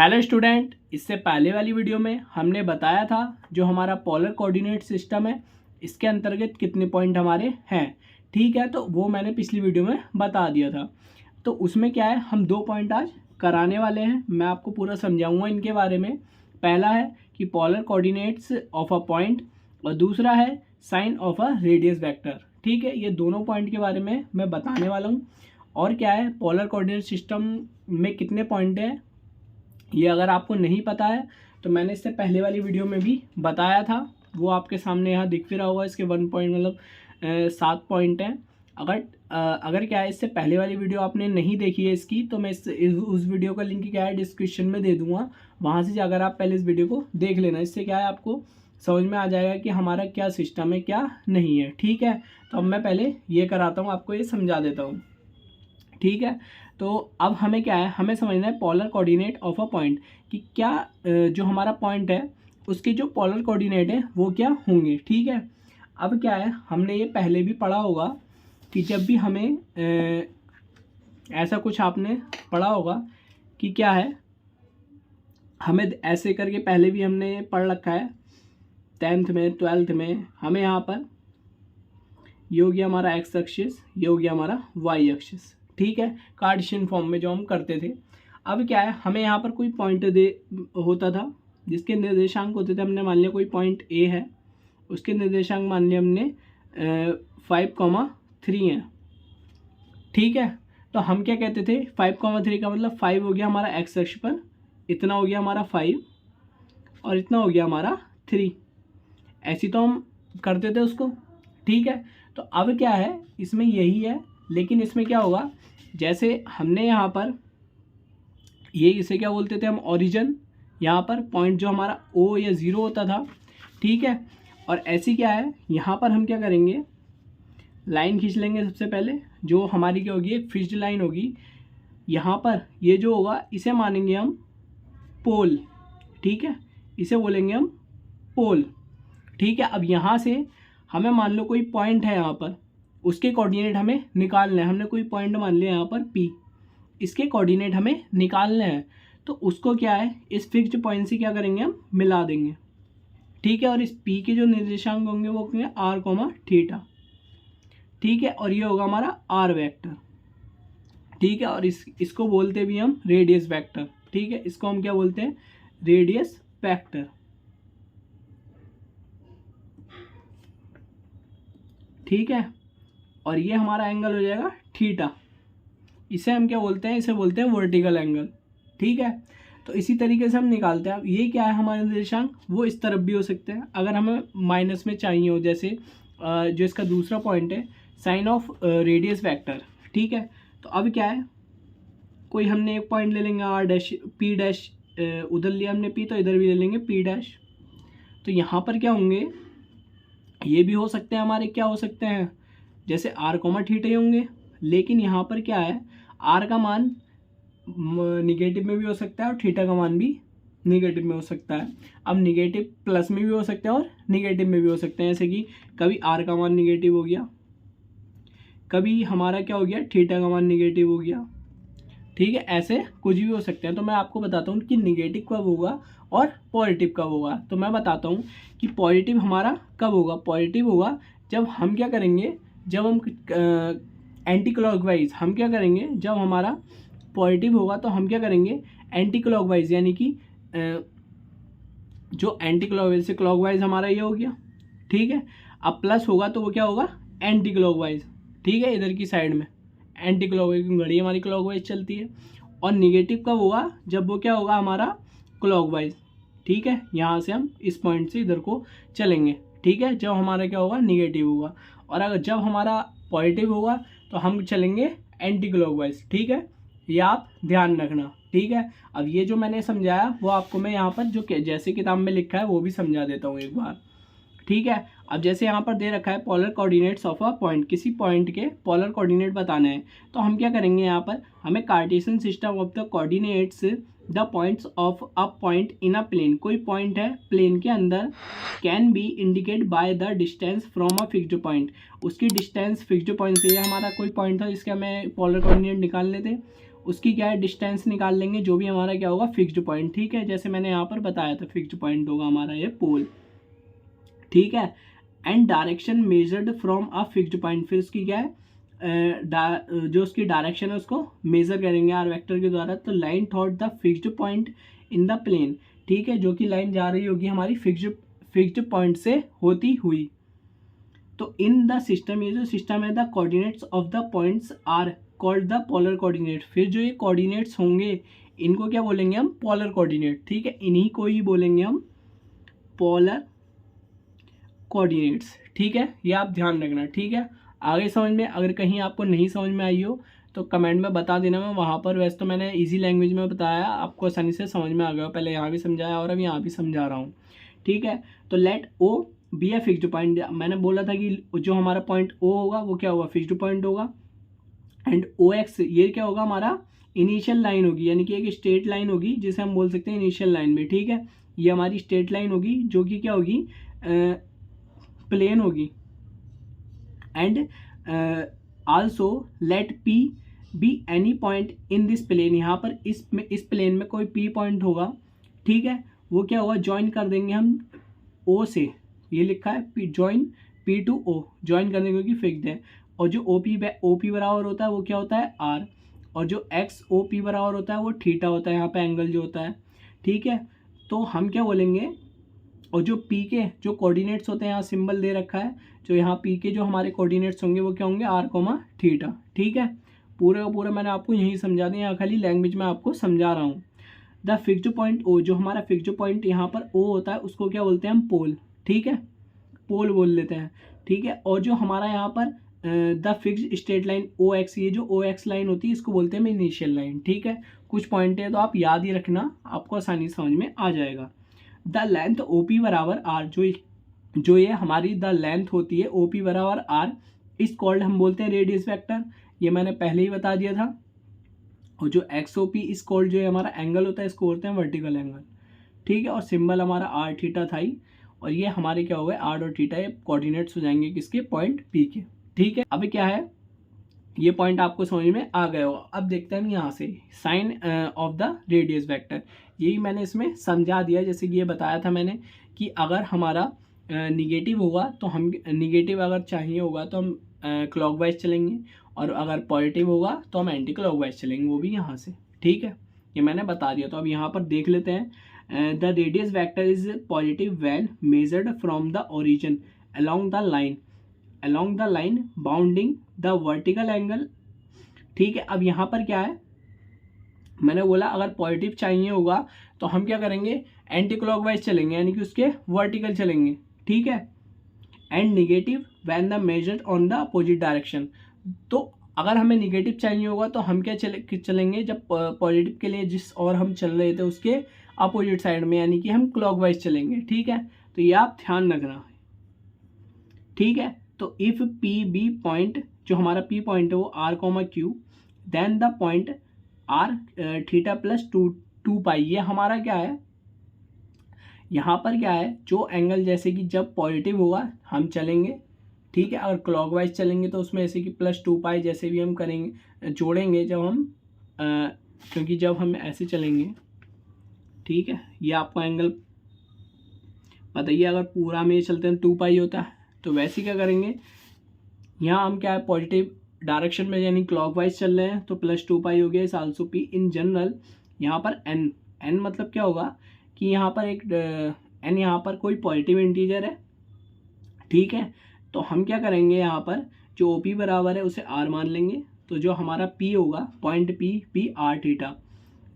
Hello student, इससे पहले वाली वीडियो में हमने बताया था जो हमारा पोलर कोऑर्डिनेट सिस्टम है इसके अंतर्गत कितने पॉइंट हमारे हैं। ठीक है, तो वो मैंने पिछली वीडियो में बता दिया था। तो उसमें क्या है, हम 2 पॉइंट आज कराने वाले हैं। मैं आपको पूरा समझाऊंगा इनके बारे में। पहला है कि polar coordinates of a point और दूसरा है sign of a radius vector. ठीक है, ये दोनों पॉइंट के बारे में मैं बताने वाला हूँ। और क्या है, पोलर कोऑर्डिनेट सिस्टम में कितने पॉइंट हैं ये अगर आपको नहीं पता है तो मैंने इससे पहले वाली वीडियो में भी बताया था, वो आपके सामने यहाँ दिख भी रहा होगा। इसके 1 पॉइंट मतलब 7 पॉइंट हैं। अगर क्या है, इससे पहले वाली वीडियो आपने नहीं देखी है इसकी, तो मैं उस वीडियो का लिंक क्या है डिस्क्रिप्शन में दे दूँगा। वहाँ से जाकर आप पहले इस वीडियो को देख लेना। इससे क्या है, आपको समझ में आ जाएगा कि हमारा क्या सिस्टम है क्या नहीं है। ठीक है, तो अब मैं पहले ये कराता हूँ, आपको ये समझा देता हूँ। ठीक है, तो अब हमें क्या है, हमें समझना है polar coordinate of a point कि क्या जो हमारा पॉइंट है उसके जो पोलर कोऑर्डिनेट है वो क्या होंगे। ठीक है, अब क्या है, हमने ये पहले भी पढ़ा होगा कि जब भी हमें ऐसा कुछ आपने पढ़ा होगा कि क्या है, हमें ऐसे करके पहले भी हमने पढ़ रखा है 10th में 12th में। हमें यहाँ पर ये हो गया हमारा एक्स एक्सिस, ये हो गया हमारा वाई एक्सिस। ठीक है, कार्टेशियन फॉर्म में जो हम करते थे। अब क्या है, हमें यहाँ पर कोई पॉइंट होता था जिसके निर्देशांक होते थे। हमने मान लिया कोई पॉइंट ए है, उसके निर्देशांक मान लिया हमने 5,3 हैं। ठीक है, तो हम क्या कहते थे, 5,3 का मतलब 5 हो गया हमारा एक्स अक्ष पर, इतना हो गया हमारा 5 और इतना हो गया हमारा 3। ऐसी तो हम करते थे उसको। ठीक है, तो अब क्या है, इसमें यही है, लेकिन इसमें क्या होगा, जैसे हमने यहाँ पर ये इसे क्या बोलते थे हम, ओरिजिन, यहाँ पर पॉइंट जो हमारा ओ या 0 होता था। ठीक है, और ऐसी क्या है, यहाँ पर हम क्या करेंगे, लाइन खींच लेंगे। सबसे पहले जो हमारी क्या होगी, एक फिक्स्ड लाइन होगी। यहाँ पर ये जो होगा इसे मानेंगे हम पोल। ठीक है, इसे बोलेंगे हम पोल। ठीक है, अब यहाँ से हमें मान लो कोई पॉइंट है यहाँ पर, उसके कोऑर्डिनेट हमें निकालने हैं। हमने कोई पॉइंट मान लिया यहाँ पर P, इसके कोऑर्डिनेट हमें निकालने हैं। तो उसको क्या है, इस फिक्स्ड पॉइंट से क्या करेंगे, हम मिला देंगे। ठीक है, और इस P के जो निर्देशांक होंगे वो होंगे r, थीटा। ठीक है, और ये होगा हमारा r वेक्टर। ठीक है, और इसको बोलते भी हम रेडियस वेक्टर। ठीक है, इसको हम क्या बोलते हैं, रेडियस वेक्टर। ठीक है, और ये हमारा एंगल हो जाएगा थीटा। इसे हम क्या बोलते हैं, इसे बोलते हैं वर्टिकल एंगल। ठीक है, तो इसी तरीके से हम निकालते हैं। अब ये क्या है, हमारे निर्देशांक वो इस तरफ भी हो सकते हैं अगर हमें माइनस में चाहिए हो। जैसे जो इसका दूसरा पॉइंट है साइन ऑफ रेडियस वेक्टर। ठीक है, तो अब क्या है, कोई हमने एक पॉइंट ले लेंगे आर डैश पी डैश, उधर लिया हमने पी, तो इधर भी ले लेंगे पी डैश। तो यहाँ पर क्या होंगे, ये भी हो सकते हैं हमारे, क्या हो सकते हैं, जैसे r, थीटा ही होंगे। लेकिन यहाँ पर क्या है, r का मान निगेटिव में भी हो सकता है और थीटा का मान भी निगेटिव में हो सकता है। अब निगेटिव प्लस में भी हो सकता है और निगेटिव में भी हो सकते हैं। जैसे कि कभी r का मान निगेटिव हो गया, कभी हमारा क्या हो गया, थीटा का मान निगेटिव हो गया। ठीक है, ऐसे कुछ भी हो सकते हैं। तो मैं आपको बताता हूँ कि निगेटिव कब होगा और पॉजिटिव कब होगा। तो मैं बताता हूँ कि पॉजिटिव हमारा कब होगा। पॉजिटिव होगा जब हम क्या करेंगे, जब हम एंटी क्लॉकवाइज, हम क्या करेंगे, जब हमारा पॉजिटिव होगा तो हम क्या करेंगे, एंटी क्लॉकवाइज, यानी कि जो एंटी क्लॉकवाइज से क्लॉकवाइज हमारा ये हो गया। ठीक है, अब प्लस होगा तो वो क्या होगा, एंटी क्लॉकवाइज। ठीक है, इधर की साइड में एंटी क्लॉकवाइज, घड़ी हमारी क्लॉकवाइज चलती है। और निगेटिव कब होगा, जब वो क्या होगा, हमारा क्लॉकवाइज। ठीक है, यहाँ से हम इस पॉइंट से इधर को चलेंगे। ठीक है, जब हमारा क्या होगा, निगेटिव होगा। और अगर जब हमारा पॉजिटिव होगा तो हम चलेंगे एंटी क्लॉकवाइज। ठीक है, ये आप ध्यान रखना। ठीक है, अब ये जो मैंने समझाया वो आपको मैं यहाँ पर जो जैसे किताब में लिखा है वो भी समझा देता हूँ एक बार। ठीक है, अब जैसे यहाँ पर दे रखा है polar coordinates of a point, किसी पॉइंट के पोलर कोऑर्डिनेट बताने हैं। तो हम क्या करेंगे, यहाँ पर हमें Cartesian system of the coordinates the points of a point in a plane, कोई पॉइंट है प्लेन के अंदर, can be indicate by the distance from a fixed point, उसकी डिस्टेंस फिक्स्ड पॉइंट से। ये हमारा कोई पॉइंट था जिसके हमें पोलर कोऑर्डिनेट निकालने थे, उसकी क्या है डिस्टेंस निकाल लेंगे, जो भी हमारा क्या होगा फिक्स्ड पॉइंट, ठीक है, जैसे मैंने यहाँ पर बताया था फिक्स्ड पॉइंट होगा हमारा ये पोल, ठीक है। And direction measured from a fixed point, फिर उसकी क्या है जो उसकी डायरेक्शन है उसको मेजर करेंगे आर वेक्टर के द्वारा। तो line thought the fixed point in the plane, ठीक है, जो कि लाइन जा रही होगी हमारी फिक्स्ड पॉइंट से होती हुई। तो इन द सिस्टम, ये जो सिस्टम है, the coordinates of the points are called the polar coordinate, फिर जो ये कोऑर्डिनेट्स होंगे इनको क्या बोलेंगे हम पोलर कोऑर्डिनेट, ठीक है, इन्हीं को ही बोलेंगे हम पोलर कोऑर्डिनेट्स, ठीक है, ये आप ध्यान रखना, ठीक है। आगे समझ में, अगर कहीं आपको नहीं समझ में आई हो तो कमेंट में बता देना, मैं वहाँ पर, वैसे तो मैंने इजी लैंग्वेज में बताया, आपको आसानी से समझ में आ गया, पहले यहाँ भी समझाया और अब यहाँ भी समझा रहा हूँ, ठीक है। तो let O be a fixed point, मैंने बोला था कि जो हमारा पॉइंट ओ होगा वो क्या होगा फिक्स्ड पॉइंट होगा, एंड ओ एक्स ये क्या होगा हमारा इनिशियल लाइन होगी, यानी कि एक स्ट्रेट लाइन होगी जिसे हम बोल सकते हैं इनिशियल लाइन में, ठीक है, ये हमारी स्ट्रेट लाइन होगी जो कि क्या होगी प्लेन होगी। And also let P be any point in this plane, यहाँ पर इस प्लेन में कोई पी पॉइंट होगा, ठीक है, वो क्या होगा ज्वाइन कर देंगे हम ओ से, ये लिखा है P join P to O, join करने क्योंकि फिक्स्ड है। और जो ओ पी बराबर होता है वो क्या होता है आर, और जो एक्स ओ पी बराबर होता है वो थीटा होता है, यहाँ पे एंगल जो होता है, ठीक है। तो हम क्या बोलेंगे, और जो पी के जो कोऑर्डिनेट्स होते हैं यहाँ सिंबल दे रखा है, जो यहाँ पी के जो हमारे कोऑर्डिनेट्स होंगे वो क्या होंगे आर कोमा थीटा, ठीक है। पूरे का पूरा मैंने आपको यही समझा दिया, यहाँ खाली लैंग्वेज में आपको समझा रहा हूँ। द फिक्स्ड पॉइंट ओ, जो हमारा फिक्स्ड पॉइंट यहाँ पर ओ होता है उसको क्या बोलते हैं हम पोल, ठीक है, पोल बोल लेते हैं, ठीक है। और जो हमारा यहाँ पर the fixed straight line O X, ये जो ओ एक्स लाइन होती है इसको बोलते हैं इनिशियल लाइन, ठीक है। कुछ पॉइंट है तो आप याद ही रखना, आपको आसानी समझ में आ जाएगा। द लेंथ ओ पी बराबर आर, जो ये हमारी द लेंथ होती है ओ पी बराबर आर, इस कॉल्ड हम बोलते हैं रेडियस वेक्टर, ये मैंने पहले ही बता दिया था। और जो X O P is called जो है हमारा एंगल होता है इसको बोलते हैं वर्टिकल एंगल, ठीक है। और सिंबल हमारा आर थीटा था ही, और ये हमारे क्या हो गए आर और थीटा, ये कोऑर्डिनेट्स हो जाएंगे किसके पॉइंट पी के, ठीक है। अब क्या है ये पॉइंट आपको समझ में आ गया होगा। अब देखते हैं यहाँ से sign of the radius vector, यही मैंने इसमें समझा दिया, जैसे कि ये बताया था मैंने कि अगर हमारा निगेटिव होगा तो हम निगेटिव अगर चाहिए होगा तो हम क्लॉकवाइज चलेंगे, और अगर पॉजिटिव होगा तो हम एंटी क्लॉकवाइज चलेंगे, वो भी यहाँ से, ठीक है, ये मैंने बता दिया। तो अब यहाँ पर देख लेते हैं, the radius vector is positive when measured from the origin along the line bounding the vertical angle, ठीक है। अब यहाँ पर क्या है, मैंने बोला अगर पॉजिटिव चाहिए होगा तो हम क्या करेंगे एंटी क्लॉकवाइज चलेंगे, यानी कि उसके वर्टिकल चलेंगे, ठीक है। And negative when the measured on the opposite direction, तो अगर हमें निगेटिव चाहिए होगा तो हम क्या चलेंगे जब पॉजिटिव के लिए जिस और हम चल रहे थे उसके अपोजिट साइड में, यानी कि हम क्लॉकवाइज चलेंगे, ठीक है। तो ये आप ध्यान रखना, ठीक है। तो इफ पी बी पॉइंट, जो हमारा पी पॉइंट है वो R comma Q, then the point R theta plus two pi, ये हमारा क्या है यहाँ पर क्या है, जो एंगल जैसे कि जब पॉजिटिव होगा हम चलेंगे, ठीक है, अगर क्लॉकवाइज चलेंगे तो उसमें ऐसे कि प्लस 2 पाई जैसे भी हम करेंगे जोड़ेंगे जब हम क्योंकि जब हम ऐसे चलेंगे, ठीक है, ये आपको एंगल बताइए, अगर पूरा में चलते हैं 2 पाई होता है, तो वैसे क्या करेंगे यहाँ हम क्या है पॉजिटिव डायरेक्शन में यानी क्लॉकवाइज चल रहे हैं तो प्लस 2 पाई हो गया, इस आल्सो पी इन जनरल। यहाँ पर एन मतलब क्या होगा कि यहाँ पर एक एन यहाँ पर कोई पॉजिटिव इंटीजर है, ठीक है। तो हम क्या करेंगे यहाँ पर जो ओ पी बराबर है उसे आर मान लेंगे, तो जो हमारा पी होगा point P r theta,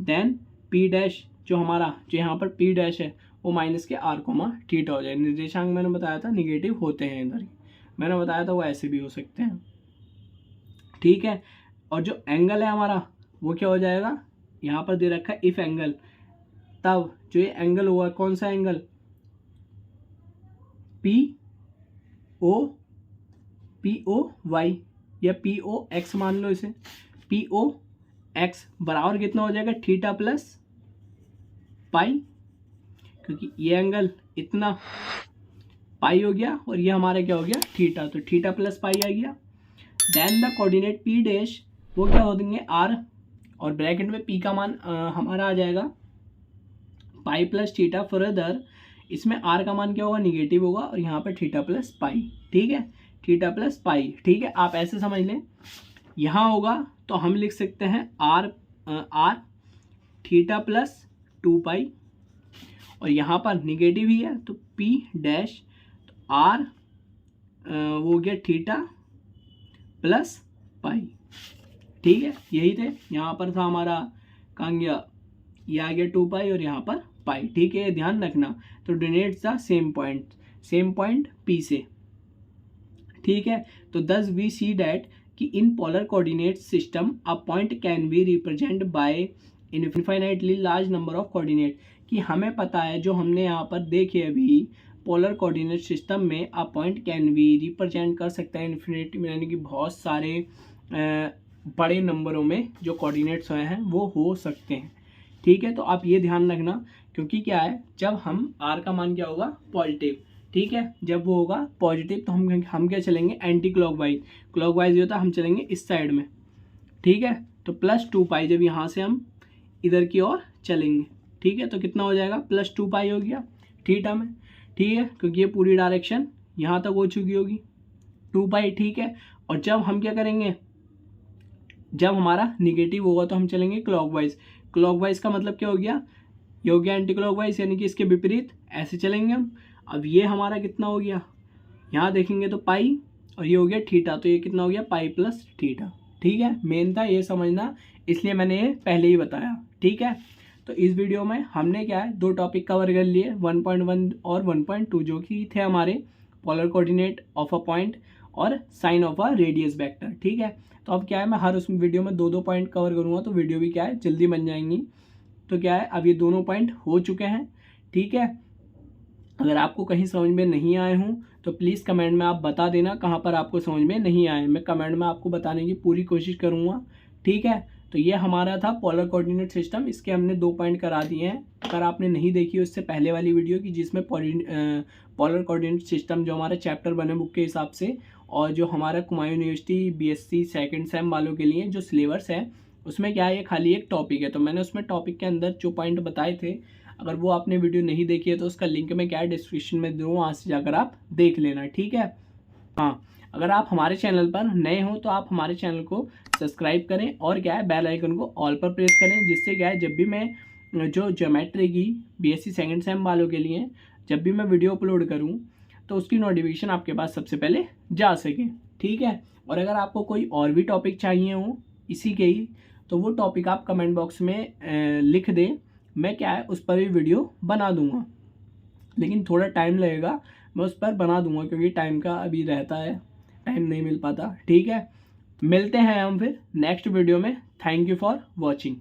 then P dash जो हमारा जो यहाँ पर पी डैश है वो माइनस के आर कोमा थीटा हो जाए। निर्देशांक मैंने बताया था निगेटिव होते हैं इधर, मैंने बताया था वो ऐसे भी हो सकते हैं, ठीक है। और जो एंगल है हमारा वो क्या हो जाएगा, यहाँ पर दे रखा है इफ एंगल, तब जो ये एंगल हुआ कौन सा एंगल पी ओ वाई या पी ओ एक्स मान लो इसे, पी ओ एक्स बराबर कितना हो जाएगा थीटा प्लस पाई, क्योंकि ये एंगल इतना पाई हो गया और ये हमारा क्या हो गया थीटा, तो थीटा प्लस पाई आ गया। Then the coordinate P dash वो क्या हो देंगे आर और ब्रैकेट में पी का मान हमारा आ जाएगा पाई प्लस थीटा। फर्दर इसमें आर का मान क्या होगा, निगेटिव होगा, और यहाँ पर थीटा प्लस पाई, ठीक है, थीटा प्लस पाई, ठीक है। आप ऐसे समझ लें, यहाँ होगा तो हम लिख सकते हैं आर थीटा प्लस 2 पाई, और यहाँ पर निगेटिव ही है तो पी डैश आर वो हो गया थीटा प्लस पाई, ठीक है। यही थे, यहाँ पर था हमारा कहाँ गया, ये आ गया 2 पाई और यहाँ पर पाई, ठीक है, ध्यान रखना। तो denotes the same point P से, ठीक है। तो दस वी सी डैट कि in polar coordinate system a point can be represent by infinitely large number of coordinate, कि हमें पता है, जो हमने यहाँ पर देखे अभी पोलर कोऑर्डिनेट सिस्टम में अ पॉइंट कैन बी रिप्रेजेंट कर सकता है इन्फिनिट, यानी कि बहुत सारे बड़े नंबरों में जो कोऑर्डिनेट्स हुए हैं वो हो सकते हैं, ठीक है। तो आप ये ध्यान रखना, क्योंकि क्या है, जब हम आर का मान क्या होगा, पॉजिटिव, ठीक है, जब वो होगा पॉजिटिव तो हम क्या चलेंगे, एंटी क्लॉकवाइज ये होता है, हम चलेंगे इस साइड में, ठीक है। तो प्लस 2 पाई जब यहाँ से हम इधर की ओर चलेंगे, ठीक है, तो कितना हो जाएगा, प्लस 2 पाई हो गया थीटा में, ठीक है, क्योंकि ये पूरी डायरेक्शन यहाँ तक हो चुकी होगी 2 पाई, ठीक है। और जब हम क्या करेंगे, जब हमारा निगेटिव होगा तो हम चलेंगे क्लॉकवाइज का मतलब क्या हो गया, ये हो गया एंटी क्लॉकवाइज, यानी कि इसके विपरीत ऐसे चलेंगे हम। अब ये हमारा कितना हो गया, यहाँ देखेंगे तो पाई, और ये हो गया थीटा, तो ये कितना हो गया, पाई प्लस थीटा, ठीक है। मेन था ये समझना, इसलिए मैंने ये पहले ही बताया, ठीक है। तो इस वीडियो में हमने क्या है, 2 टॉपिक कवर कर लिए, 1.1 और 1.2, जो कि थे हमारे polar coordinate of a point और sign of a radius vector, ठीक है। तो अब क्या है, मैं हर उस वीडियो में 2 पॉइंट कवर करूँगा, तो वीडियो भी क्या है, जल्दी बन जाएंगी। तो क्या है, अब ये दोनों पॉइंट हो चुके हैं, ठीक है। अगर आपको कहीं समझ में नहीं आए हों तो प्लीज़ कमेंट में आप बता देना कहाँ पर आपको समझ में नहीं आए, मैं कमेंट में आपको बताने की पूरी कोशिश करूँगा, ठीक है। तो ये हमारा था पोलर कोऑर्डिनेट सिस्टम, इसके हमने 2 पॉइंट करा दिए हैं। अगर आपने नहीं देखी उससे पहले वाली वीडियो की, जिसमें पोलर कोऑर्डिनेट सिस्टम जो हमारा चैप्टर बने बुक के हिसाब से, और जो हमारा Kumaon university BSc second same वालों के लिए जो सिलेबस है, उसमें क्या है, ये खाली एक टॉपिक है, तो मैंने उसमें टॉपिक के अंदर जो पॉइंट बताए थे, अगर वो आपने वीडियो नहीं देखी है तो उसका लिंक मैं क्या है डिस्क्रिप्शन में दूँ, वहाँ से जाकर आप देख लेना, ठीक है। हाँ, अगर आप हमारे चैनल पर नए हो तो आप हमारे चैनल को सब्सक्राइब करें, और क्या है, बेल आइकन को ऑल पर प्रेस करें, जिससे क्या है, जब भी मैं जो ज्योमेट्री की बीएससी सेकंड सेम वालों के लिए जब भी मैं वीडियो अपलोड करूँ तो उसकी नोटिफिकेशन आपके पास सबसे पहले जा सके, ठीक है। और अगर आपको कोई और भी टॉपिक चाहिए हो इसी के ही, तो वो टॉपिक आप कमेंट बॉक्स में लिख दें, मैं क्या है उस पर भी वीडियो बना दूंगा, लेकिन थोड़ा टाइम लगेगा, मैं उस पर बना दूंगा, क्योंकि टाइम का अभी रहता है, टाइम नहीं मिल पाता, ठीक है। मिलते हैं हम फिर नेक्स्ट वीडियो में। Thank you for watching.